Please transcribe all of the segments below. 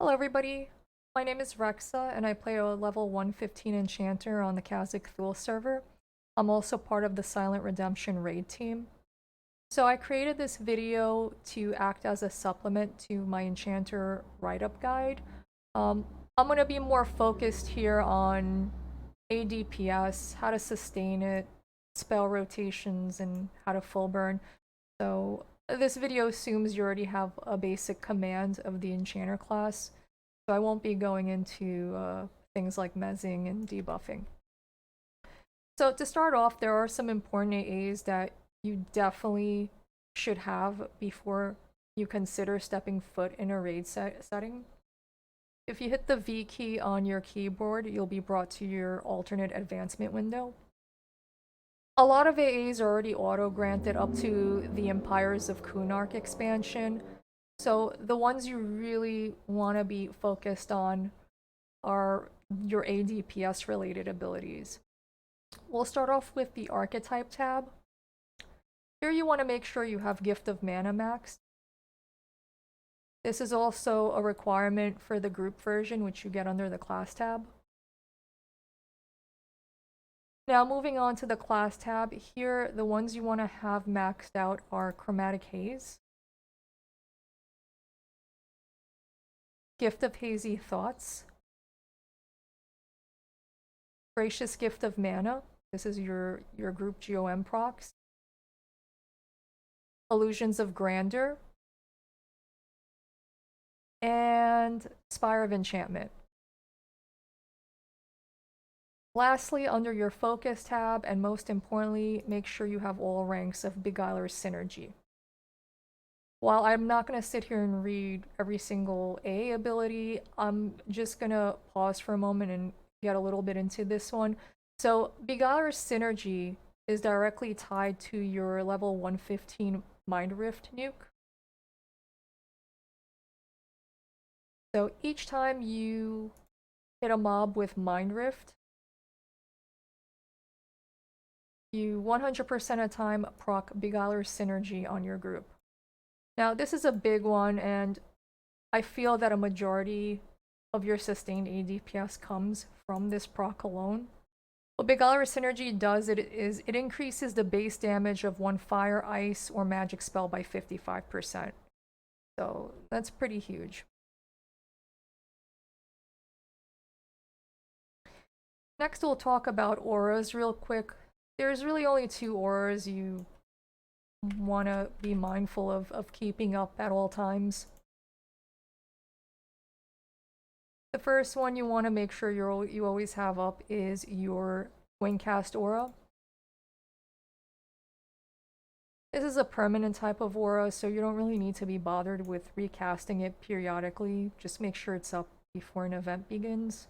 Hello everybody, my name is Rexa and I play a level 115 Enchanter on the Kazakh Thule server. I'm also part of the Silent Redemption raid team. So I created this video to act as a supplement to my Enchanter write-up guide. Um, I'm going to be more focused here on aDPS, how to sustain it, spell rotations, and how to full burn. So this video assumes you already have a basic command of the Enchanter class, so I won't be going into things like mezzing and debuffing. So to start off, there are some important AAs that you definitely should have before you consider stepping foot in a raid setting. If you hit the V key on your keyboard, you'll be brought to your alternate advancement window. A lot of AAs are already auto-granted up to the Empires of Kunark expansion, so the ones you really want to be focused on are your aDPS related abilities. We'll start off with the Archetype tab. Here you want to make sure you have Gift of Mana maxed. This is also a requirement for the group version, which you get under the Class tab. Now moving on to the Class tab, here the ones you want to have maxed out are Chromatic Haze, Gift of Hazy Thoughts, Gracious Gift of Mana, this is your group GOM procs, Illusions of Grandeur, and Spire of Enchantment. Lastly, under your Focus tab, and most importantly, make sure you have all ranks of Beguiler's Synergy. While I'm not going to sit here and read every single A ability, I'm just going to pause for a moment and get a little bit into this one. So, Beguiler's Synergy is directly tied to your level 115 Mindrift nuke. So each time you hit a mob with Mindrift, you 100% of the time proc Beguiler's Synergy on your group. Now this is a big one, and I feel that a majority of your sustained aDPS comes from this proc alone. What Beguiler's Synergy does is it increases the base damage of one fire, ice, or magic spell by 55%. So that's pretty huge. Next we'll talk about auras real quick. There's really only two auras you want to be mindful of keeping up at all times. The first one you want to make sure you always have up is your Wingcast aura. This is a permanent type of aura, so you don't really need to be bothered with recasting it periodically. Just make sure it's up before an event begins.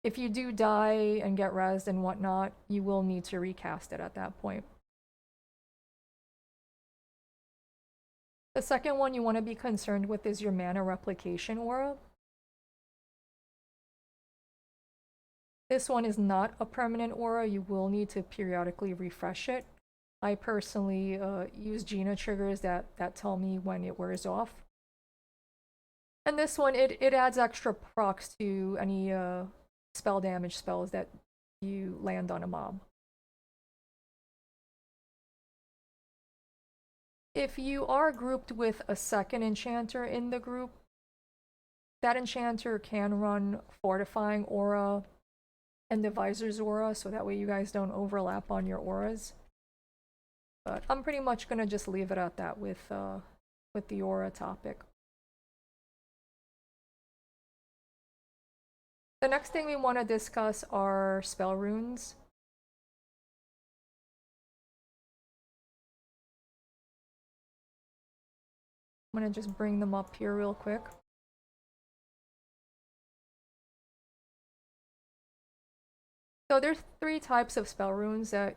If you do die and get rezzed and whatnot, you will need to recast it at that point. The second one you want to be concerned with is your mana replication aura. This one is not a permanent aura, you will need to periodically refresh it. I personally use Gina triggers that tell me when it wears off. And this one, it adds extra procs to any spell damage spells that you land on a mob. If you are grouped with a second enchanter in the group, that enchanter can run Fortifying Aura and Divisor's Aura, so that way you guys don't overlap on your auras. But I'm pretty much gonna just leave it at that with the aura topic. The next thing we want to discuss are spell runes. I'm gonna just bring them up here real quick. So there's three types of spell runes that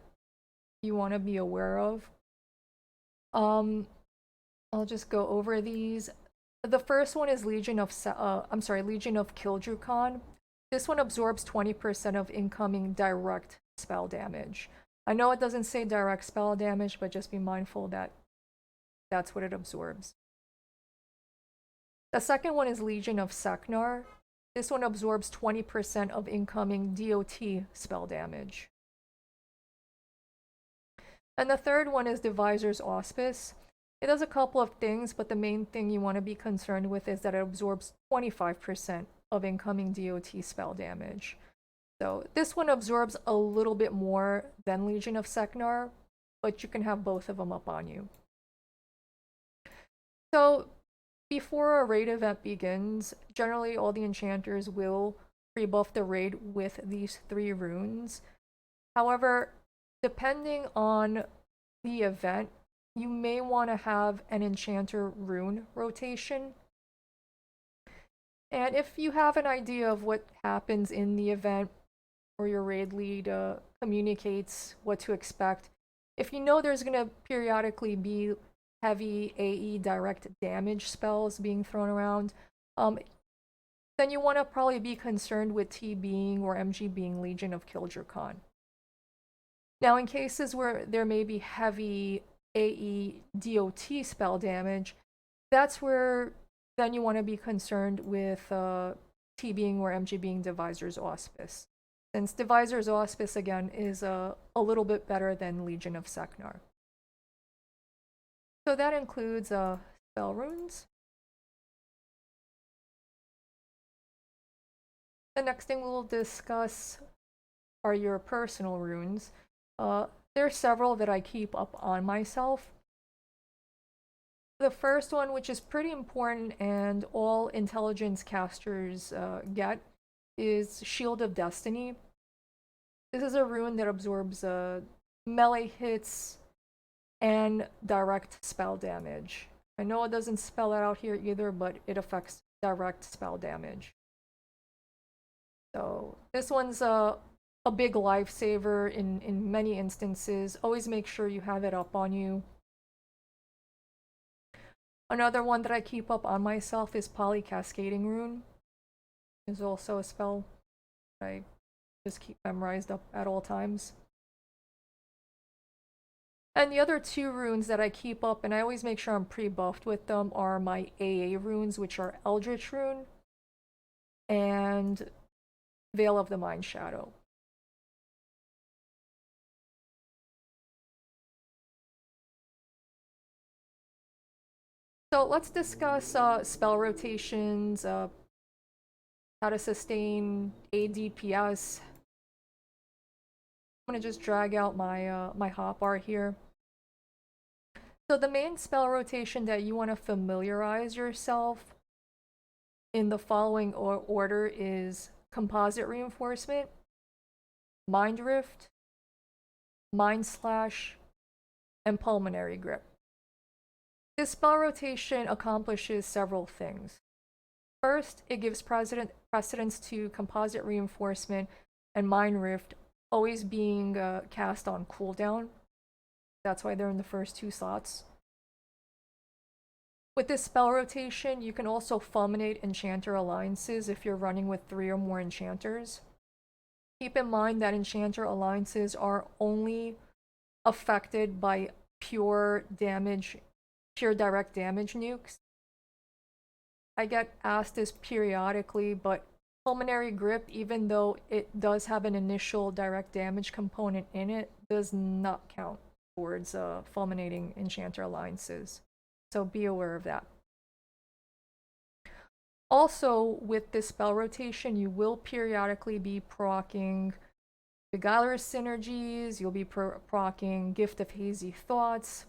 you want to be aware of. I'll just go over these. The first one is Legion of Kildrew Khan. This one absorbs 20% of incoming direct spell damage. I know it doesn't say direct spell damage, but just be mindful that that's what it absorbs. The second one is Legion of Seknar. This one absorbs 20% of incoming DOT spell damage. And the third one is Divisor's Auspice. It does a couple of things, but the main thing you want to be concerned with is that it absorbs 25% of incoming DOT spell damage. So this one absorbs a little bit more than Legion of Seknar, but you can have both of them up on you. So before a raid event begins, generally all the enchanters will pre-buff the raid with these 3 runes. However, depending on the event, you may want to have an enchanter rune rotation. And if you have an idea of what happens in the event, or your raid lead communicates what to expect, if you know there's going to periodically be heavy AE direct damage spells being thrown around, then you want to probably be concerned with T being or MG being Legion of Kildrakhan. Now, in cases where there may be heavy AE DOT spell damage, that's where then you want to be concerned with T being or MG being Divisor's Auspice. Since Divisor's Auspice, again, is a little bit better than Legion of Seknar. So that includes spell runes. The next thing we'll discuss are your personal runes. There are several that I keep up on myself. The first one, which is pretty important and all intelligence casters get, is Shield of Destiny. This is a rune that absorbs melee hits and direct spell damage. I know it doesn't spell it out here either, but it affects direct spell damage. So this one's a big lifesaver in many instances. Always make sure you have it up on you. Another one that I keep up on myself is Polycascading Rune. Is also a spell I just keep memorized up at all times. And the other 2 runes that I keep up, and I always make sure I'm pre-buffed with them, are my AA runes, which are Eldritch Rune and Veil of the Mind Shadow. So let's discuss spell rotations, how to sustain aDPS. I'm gonna just drag out my my hotbar here. So the main spell rotation that you want to familiarize yourself in the following order is Composite Reinforcement, Mindrift, Mind Slash, and Pulmonary Grip. This spell rotation accomplishes several things. First, it gives precedence to Composite Reinforcement and Mindrift always being cast on cooldown. That's why they're in the first 2 slots. With this spell rotation, you can also fulminate Enchanter alliances if you're running with 3 or more enchanters. Keep in mind that Enchanter alliances are only affected by pure direct damage nukes. I get asked this periodically, but Pulmonary Grip, even though it does have an initial direct damage component in it, does not count towards fulminating Enchanter alliances. So be aware of that. Also, with this spell rotation, you will periodically be proccing Beguiler's Synergies, you'll be proccing Gift of Hazy Thoughts,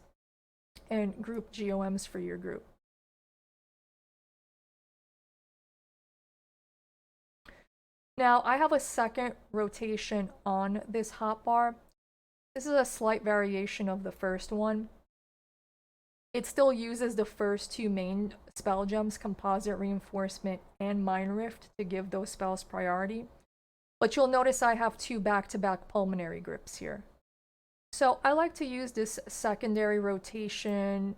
and group GOMs for your group. Now, I have a second rotation on this hotbar. This is a slight variation of the first one. It still uses the first 2 main spell gems, Composite Reinforcement and Mindrift, to give those spells priority. But you'll notice I have 2 back-to-back Pulmonary Grips here. So I like to use this secondary rotation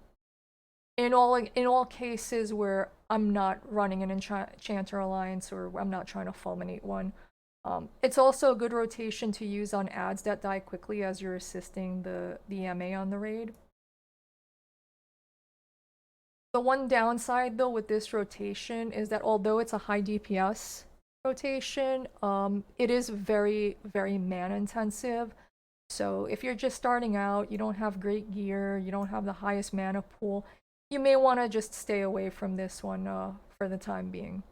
in all cases where I'm not running an Enchanter Alliance or I'm not trying to fulminate one. It's also a good rotation to use on ads that die quickly as you're assisting the MA on the raid. The one downside though with this rotation is that although it's a high DPS rotation, it is very, very mana intensive. So if you're just starting out, you don't have great gear, you don't have the highest mana pool, you may want to just stay away from this one for the time being.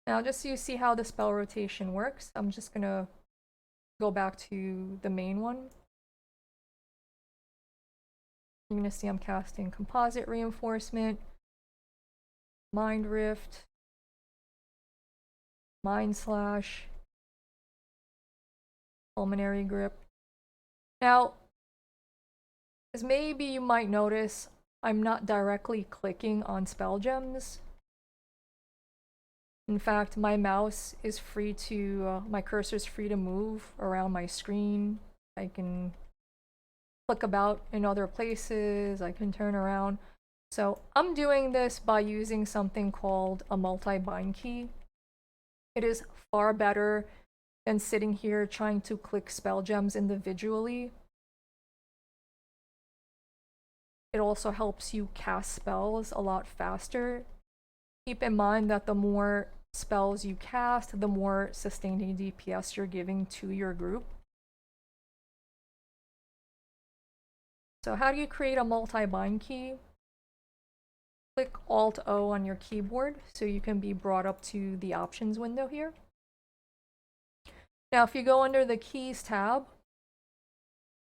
Now just so you see how the spell rotation works, I'm just gonna go back to the main one. You're gonna see I'm casting Composite Reinforcement, Mindrift, Mind Slash, Pulmonary Grip. Now, as maybe you might notice, I'm not directly clicking on spell gems. In fact, my mouse is free to, my cursor is free to move around my screen. I can click about in other places, I can turn around. So I'm doing this by using something called a multi-bind key. It is far better than sitting here trying to click spell gems individually. It also helps you cast spells a lot faster. Keep in mind that the more spells you cast, the more sustained aDPS you're giving to your group. So how do you create a multi-bind key? Click Alt-O on your keyboard so you can be brought up to the options window here. Now if you go under the Keys tab,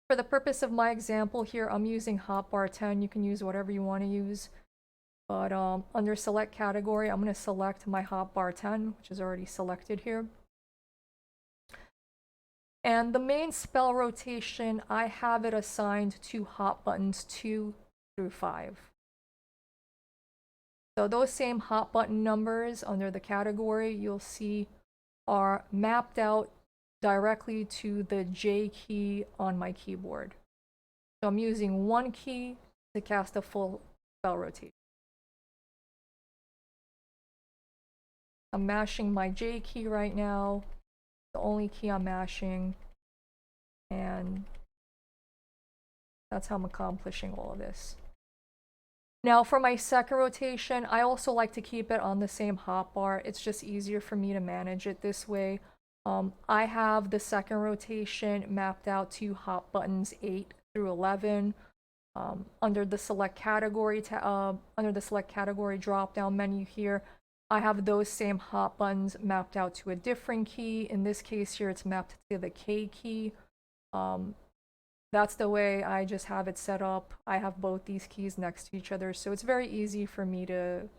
for the purpose of my example here, I'm using hotbar 10. You can use whatever you want to use. But under Select Category, I'm going to select my hotbar 10, which is already selected here. And the main spell rotation, I have it assigned to hot buttons 2 through 5. So those same hot button numbers under the category you'll see are mapped out directly to the J key on my keyboard. So I'm using one key to cast a full spell rotation. I'm mashing my J key right now, the only key I'm mashing, and that's how I'm accomplishing all of this. Now for my second rotation, I also like to keep it on the same hotbar. It's just easier for me to manage it this way. I have the second rotation mapped out to hot buttons 8 through 11. Under the select category drop down menu here, I have those same hot buttons mapped out to a different key. In this case here, it's mapped to the K key. That's the way I just have it set up. I have both these keys next to each other, so it's very easy for me to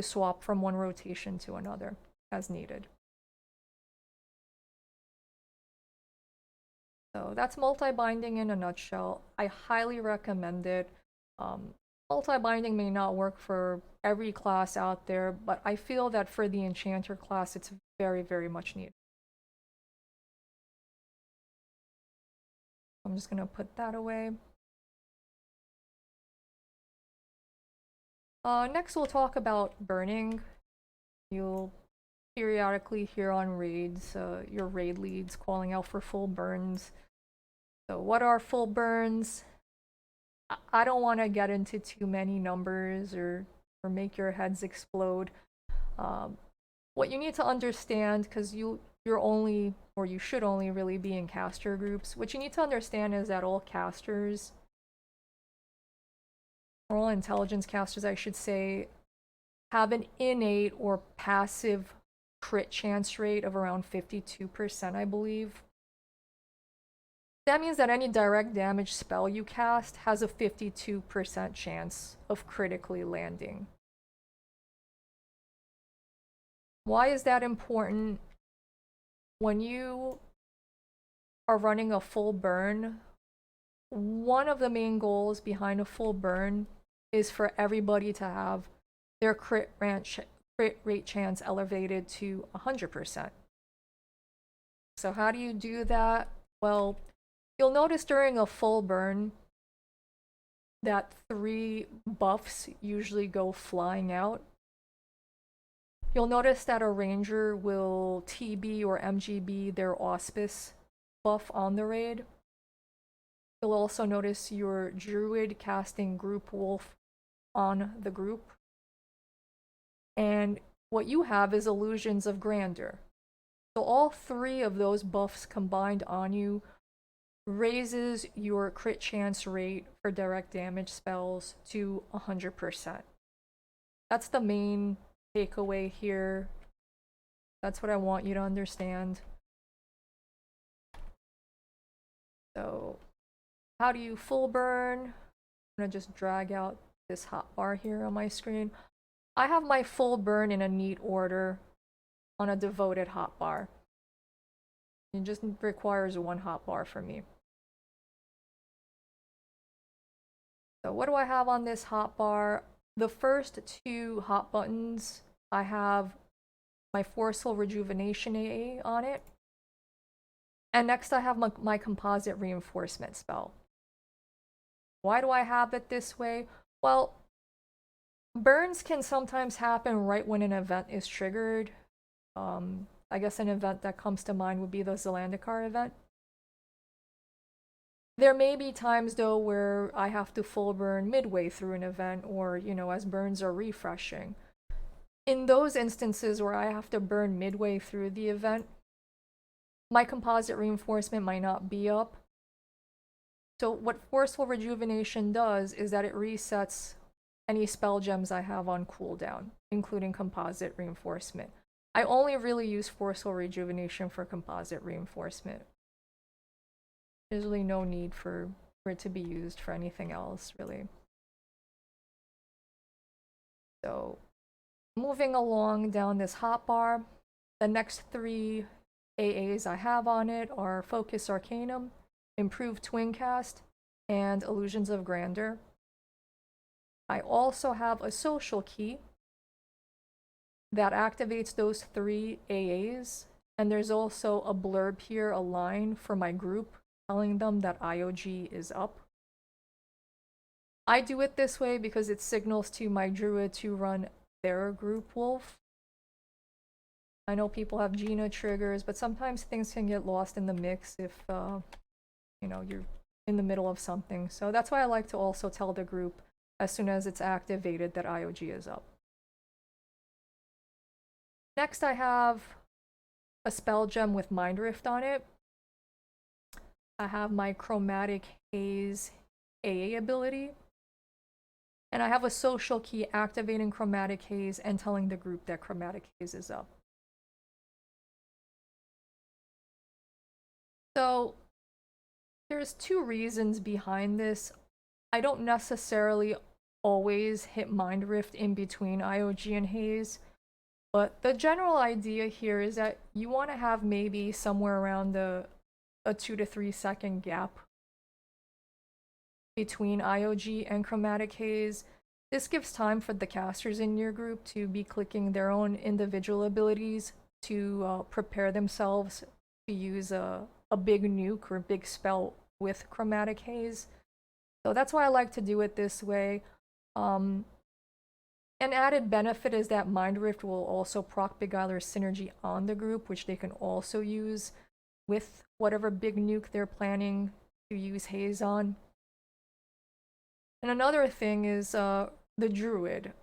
swap from one rotation to another as needed. So that's multi-binding in a nutshell. I highly recommend it. Multi-binding may not work for every class out there, but I feel that for the Enchanter class, it's very, very much needed. I'm just going to put that away. Next, we'll talk about burning. You'll periodically hear on raids, your raid leads calling out for full burns. So what are full burns? I don't want to get into too many numbers or make your heads explode. What you need to understand, because you're only, or you should only really be in caster groups, what you need to understand is that all casters, or all intelligence casters I should say, have an innate or passive crit chance rate of around 52%, I believe. That means that any direct damage spell you cast has a 52% chance of critically landing. Why is that important? When you are running a full burn, one of the main goals behind a full burn is for everybody to have their crit rate chance elevated to 100%. So how do you do that? Well, you'll notice during a full burn that 3 buffs usually go flying out. You'll notice that a ranger will TB or MGB their auspice buff on the raid. You'll also notice your druid casting group wolf on the group. And what you have is illusions of grandeur. So all three of those buffs combined on you raises your crit chance rate for direct damage spells to 100%. That's the main takeaway here. That's what I want you to understand. So, how do you full burn? I'm gonna just drag out this hotbar here on my screen. I have my full burn in a neat order on a devoted hotbar. It just requires one hotbar for me. So what do I have on this hotbar? The first two hot buttons, I have my Forceful Rejuvenation AA on it. And next I have my Composite Reinforcement spell. Why do I have it this way? Well, burns can sometimes happen right when an event is triggered. I guess an event that comes to mind would be the Zalandikar event. There may be times though where I have to full burn midway through an event or, you know, as burns are refreshing. In those instances where I have to burn midway through the event, my composite reinforcement might not be up. So what Forceful Rejuvenation does is that it resets any spell gems I have on cooldown, including composite reinforcement. I only really use Forceful Rejuvenation for composite reinforcement. There's really no need for it to be used for anything else, really. So, moving along down this hotbar, the next three AAs I have on it are Focus Arcanum, Improved Twincast, and Illusions of Grandeur. I also have a social key that activates those three AAs, and there's also a blurb here, a line for my group telling them that IOG is up. I do it this way because it signals to my druid to run their group wolf. I know people have Gina triggers, but sometimes things can get lost in the mix if, you know, you're in the middle of something. So that's why I like to also tell the group as soon as it's activated that IOG is up. Next I have a spell gem with Mindrift on it. I have my Chromatic Haze AA ability. And I have a social key activating Chromatic Haze and telling the group that Chromatic Haze is up. So there's two reasons behind this. I don't necessarily always hit Mindrift in between IOG and Haze, but the general idea here is that you want to have maybe somewhere around a 2 to 3 second gap between IOG and Chromatic Haze. This gives time for the casters in your group to be clicking their own individual abilities to prepare themselves to use a big nuke or big spell with Chromatic Haze. So that's why I like to do it this way. An added benefit is that Mindrift will also proc Beguiler's synergy on the group, which they can also use with whatever big nuke they're planning to use Haze on. And another thing is the Druid.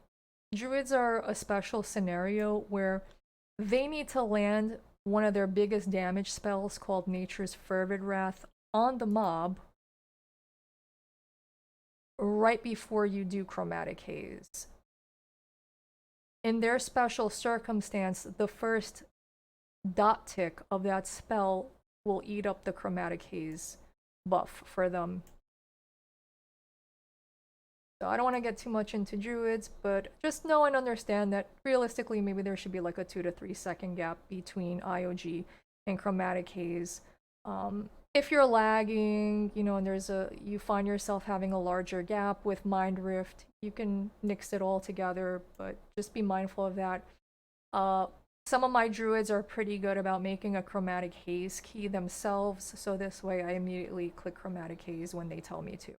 Druids are a special scenario where they need to land one of their biggest damage spells called Nature's Fervid Wrath on the mob right before you do Chromatic Haze. In their special circumstance, the first dot tick of that spell will eat up the Chromatic Haze buff for them. So I don't want to get too much into druids, but just know and understand that realistically maybe there should be like a 2 to 3 second gap between IOG and Chromatic Haze. If you're lagging, you know, and you find yourself having a larger gap with Mindrift, you can nix it all together, but just be mindful of that. Some of my druids are pretty good about making a Chromatic Haze key themselves, so this way I immediately click Chromatic Haze when they tell me to.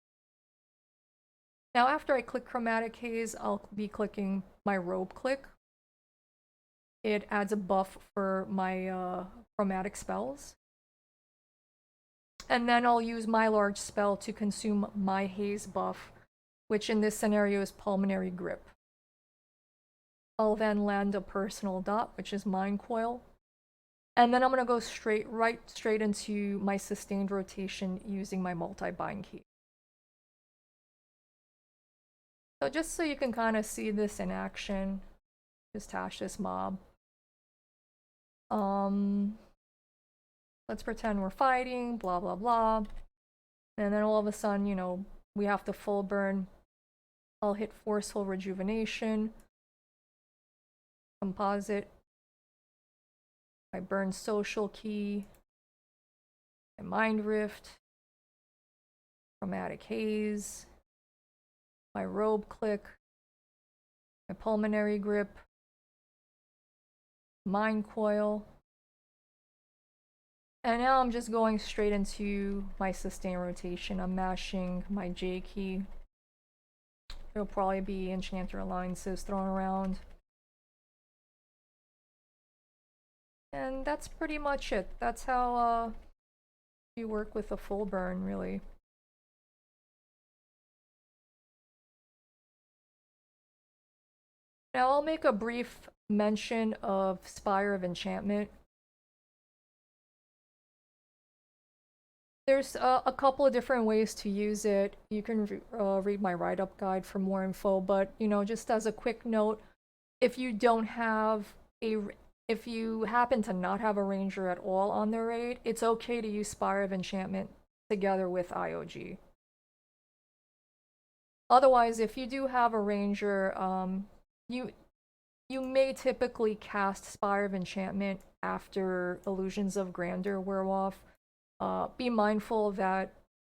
Now after I click Chromatic Haze, I'll be clicking my Robe Click. It adds a buff for my chromatic spells. And then I'll use my large spell to consume my haze buff, which in this scenario is Pulmonary Grip. I'll then land a personal dot, which is Mind Coil. And then I'm going to go straight into my sustained rotation using my multi-bind key. So just so you can kind of see this in action, just hash this mob. Let's pretend we're fighting, blah, blah, blah. And then all of a sudden, you know, we have to full burn. I'll hit Forceful Rejuvenation, Composite, my Burn Social Key, my Mindrift, Chromatic Haze, my Robe Click, my Pulmonary Grip, Mind Coil. And now I'm just going straight into my sustain rotation. I'm mashing my J key. There'll probably be Enchanter Alliances thrown around. And that's pretty much it. That's how you work with a full burn, really. Now I'll make a brief mention of Spire of Enchantment. There's a couple of different ways to use it. You can read my write-up guide for more info, but you know, just as a quick note, if you don't have if you happen to not have a ranger at all on the raid, it's okay to use Spire of Enchantment together with IOG. Otherwise, if you do have a ranger, you may typically cast Spire of Enchantment after Illusions of Grandeur wear off. Be mindful that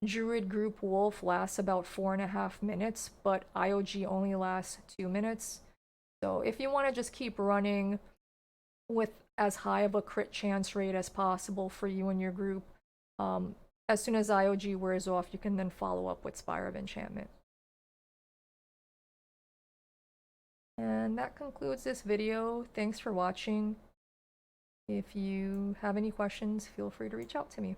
Druid Group Wolf lasts about 4.5 minutes, but IOG only lasts 2 minutes. So if you want to just keep running with as high of a crit chance rate as possible for you and your group, as soon as IOG wears off, you can then follow up with Spire of Enchantment. And that concludes this video. Thanks for watching. If you have any questions, feel free to reach out to me.